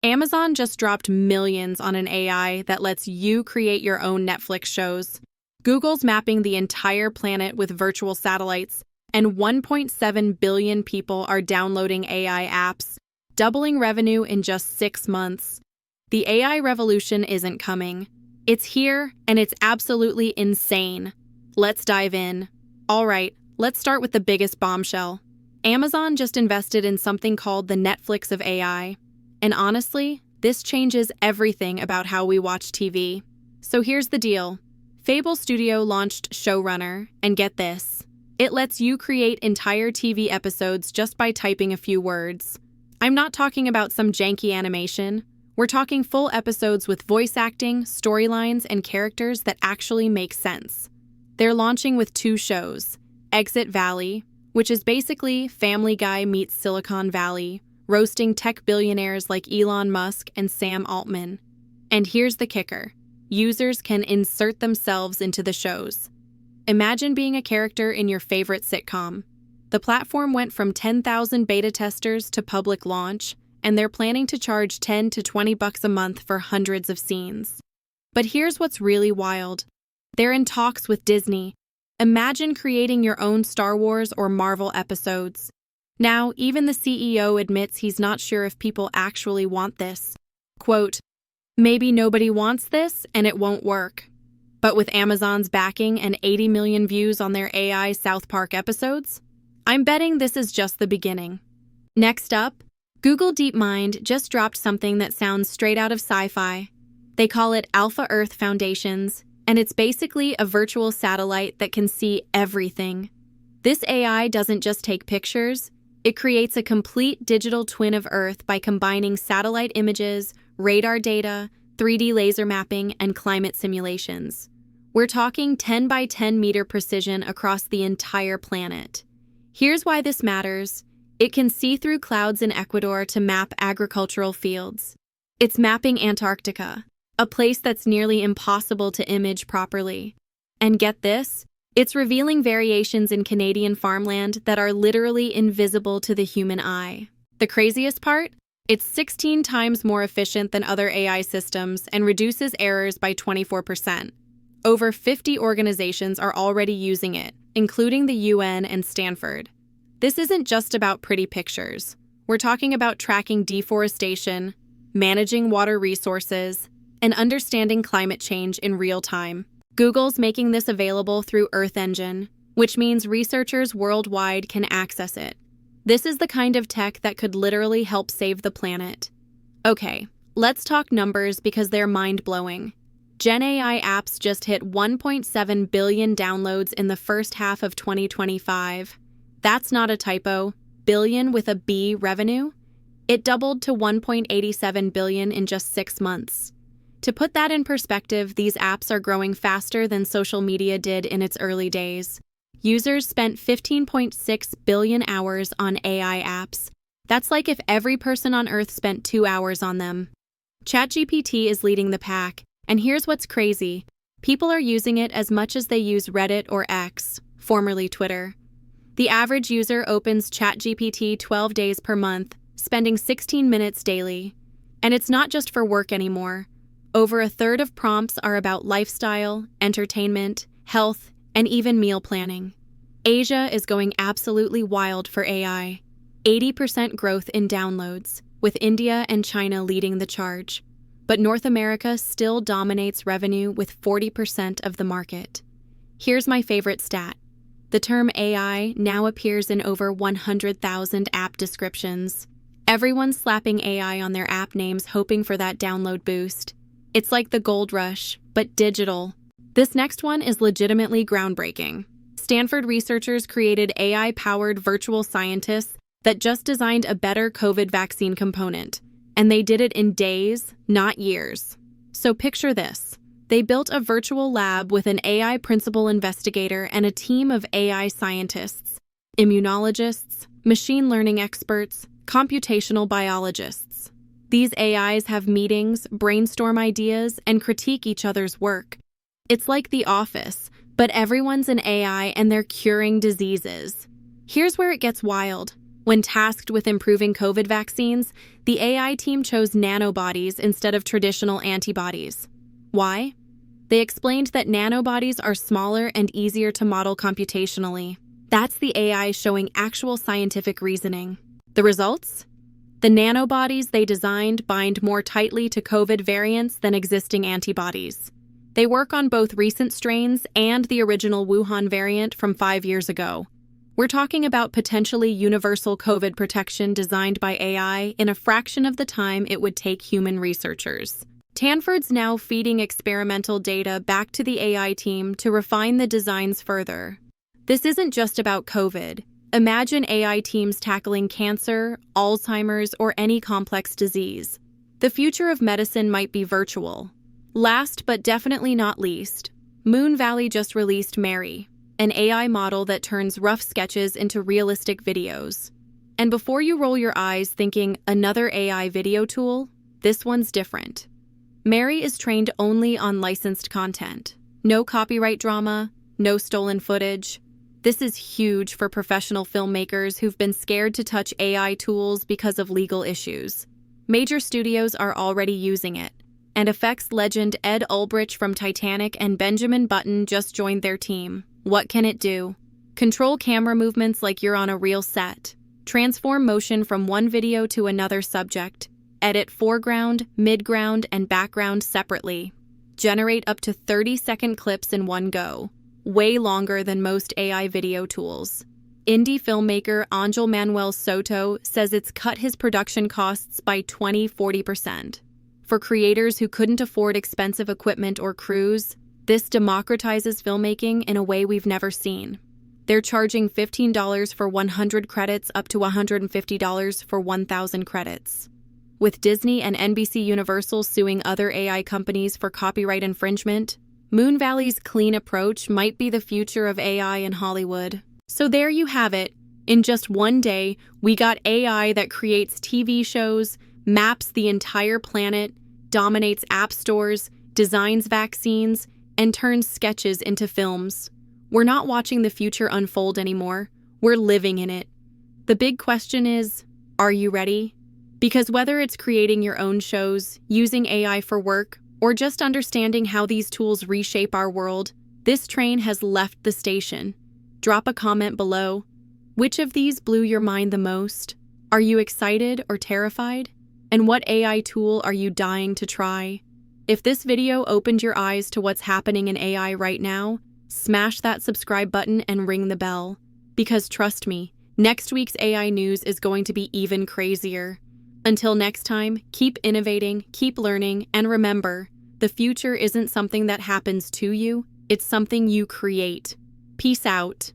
Amazon just dropped millions on an AI that lets you create your own Netflix shows. Google's mapping the entire planet with virtual satellites, and 1.7 billion people are downloading AI apps, doubling revenue in just 6 months. The AI revolution isn't coming. It's here, and it's absolutely insane. Let's dive in. All right, let's start with the biggest bombshell. Amazon just invested in something called the Netflix of AI. And honestly, this changes everything about how we watch TV. So here's the deal. Fable Studio launched Showrunner, and get this. It lets you create entire TV episodes just by typing a few words. I'm not talking about some janky animation. We're talking full episodes with voice acting, storylines, and characters that actually make sense. They're launching with 2 shows, Exit Valley, which is basically Family Guy meets Silicon Valley, roasting tech billionaires like Elon Musk and Sam Altman. And here's the kicker. Users can insert themselves into the shows. Imagine being a character in your favorite sitcom. The platform went from 10,000 beta testers to public launch, and they're planning to charge $10 to $20 a month for hundreds of scenes. But here's what's really wild. They're in talks with Disney. Imagine creating your own Star Wars or Marvel episodes. Now, even the CEO admits he's not sure if people actually want this. Quote, "Maybe nobody wants this and it won't work." But with Amazon's backing and 80 million views on their AI South Park episodes, I'm betting this is just the beginning. Next up, Google DeepMind just dropped something that sounds straight out of sci-fi. They call it Alpha Earth Foundations, and it's basically a virtual satellite that can see everything. This AI doesn't just take pictures, it creates a complete digital twin of Earth by combining satellite images, radar data, 3D laser mapping, and climate simulations. We're talking 10 by 10 meter precision across the entire planet. Here's why this matters. It can see through clouds in Ecuador to map agricultural fields. It's mapping Antarctica, a place that's nearly impossible to image properly. And get this, it's revealing variations in Canadian farmland that are literally invisible to the human eye. The craziest part? It's 16 times more efficient than other AI systems and reduces errors by 24%. Over 50 organizations are already using it, including the UN and Stanford. This isn't just about pretty pictures. We're talking about tracking deforestation, managing water resources, and understanding climate change in real time. Google's making this available through Earth Engine, which means researchers worldwide can access it. This is the kind of tech that could literally help save the planet. Okay, let's talk numbers because they're mind-blowing. GenAI apps just hit 1.7 billion downloads in the first half of 2025. That's not a typo. Billion with a B revenue? It doubled to 1.87 billion in just 6 months. To put that in perspective, these apps are growing faster than social media did in its early days. Users spent 15.6 billion hours on AI apps. That's like if every person on Earth spent 2 hours on them. ChatGPT is leading the pack, and here's what's crazy. People are using it as much as they use Reddit or X, formerly Twitter. The average user opens ChatGPT 12 days per month, spending 16 minutes daily. And it's not just for work anymore. Over a third of prompts are about lifestyle, entertainment, health, and even meal planning. Asia is going absolutely wild for AI. 80% growth in downloads, with India and China leading the charge. But North America still dominates revenue with 40% of the market. Here's my favorite stat. The term AI now appears in over 100,000 app descriptions. Everyone's slapping AI on their app names hoping for that download boost. It's like the gold rush, but digital. This next one is legitimately groundbreaking. Stanford researchers created AI-powered virtual scientists that just designed a better COVID vaccine component. And they did it in days, not years. So picture this. They built a virtual lab with an AI principal investigator and a team of AI scientists, immunologists, machine learning experts, computational biologists. These AIs have meetings, brainstorm ideas, and critique each other's work. It's like The Office, but everyone's an AI and they're curing diseases. Here's where it gets wild. When tasked with improving COVID vaccines, the AI team chose nanobodies instead of traditional antibodies. Why? They explained that nanobodies are smaller and easier to model computationally. That's the AI showing actual scientific reasoning. The results? The nanobodies they designed bind more tightly to COVID variants than existing antibodies. They work on both recent strains and the original Wuhan variant from 5 years ago. We're talking about potentially universal COVID protection designed by AI in a fraction of the time it would take human researchers. Stanford's now feeding experimental data back to the AI team to refine the designs further. This isn't just about COVID. Imagine AI teams tackling cancer, Alzheimer's, or any complex disease. The future of medicine might be virtual. Last but definitely not least, Moon Valley just released Mary, an AI model that turns rough sketches into realistic videos. And before you roll your eyes thinking another AI video tool, this one's different. Mary is trained only on licensed content. No copyright drama, no stolen footage. This is huge for professional filmmakers who've been scared to touch AI tools because of legal issues. Major studios are already using it, and effects legend Ed Ulbrich from Titanic and Benjamin Button just joined their team. What can it do? Control camera movements like you're on a real set. Transform motion from one video to another subject. Edit foreground, midground, and background separately. Generate up to 30-second clips in one go. Way longer than most AI video tools. Indie filmmaker Angel Manuel Soto says it's cut his production costs by 40%. For creators who couldn't afford expensive equipment or crews, this democratizes filmmaking in a way we've never seen. They're charging $15 for 100 credits up to $150 for 1,000 credits. With Disney and NBC Universal suing other AI companies for copyright infringement, Moon Valley's clean approach might be the future of AI in Hollywood. So there you have it. In just one day, we got AI that creates TV shows, maps the entire planet, dominates app stores, designs vaccines, and turns sketches into films. We're not watching the future unfold anymore. We're living in it. The big question is, are you ready? Because whether it's creating your own shows, using AI for work, or just understanding how these tools reshape our world, this train has left the station. Drop a comment below. Which of these blew your mind the most? Are you excited or terrified? And what AI tool are you dying to try? If this video opened your eyes to what's happening in AI right now, smash that subscribe button and ring the bell. Because trust me, next week's AI news is going to be even crazier. Until next time, keep innovating, keep learning, and remember, the future isn't something that happens to you, it's something you create. Peace out.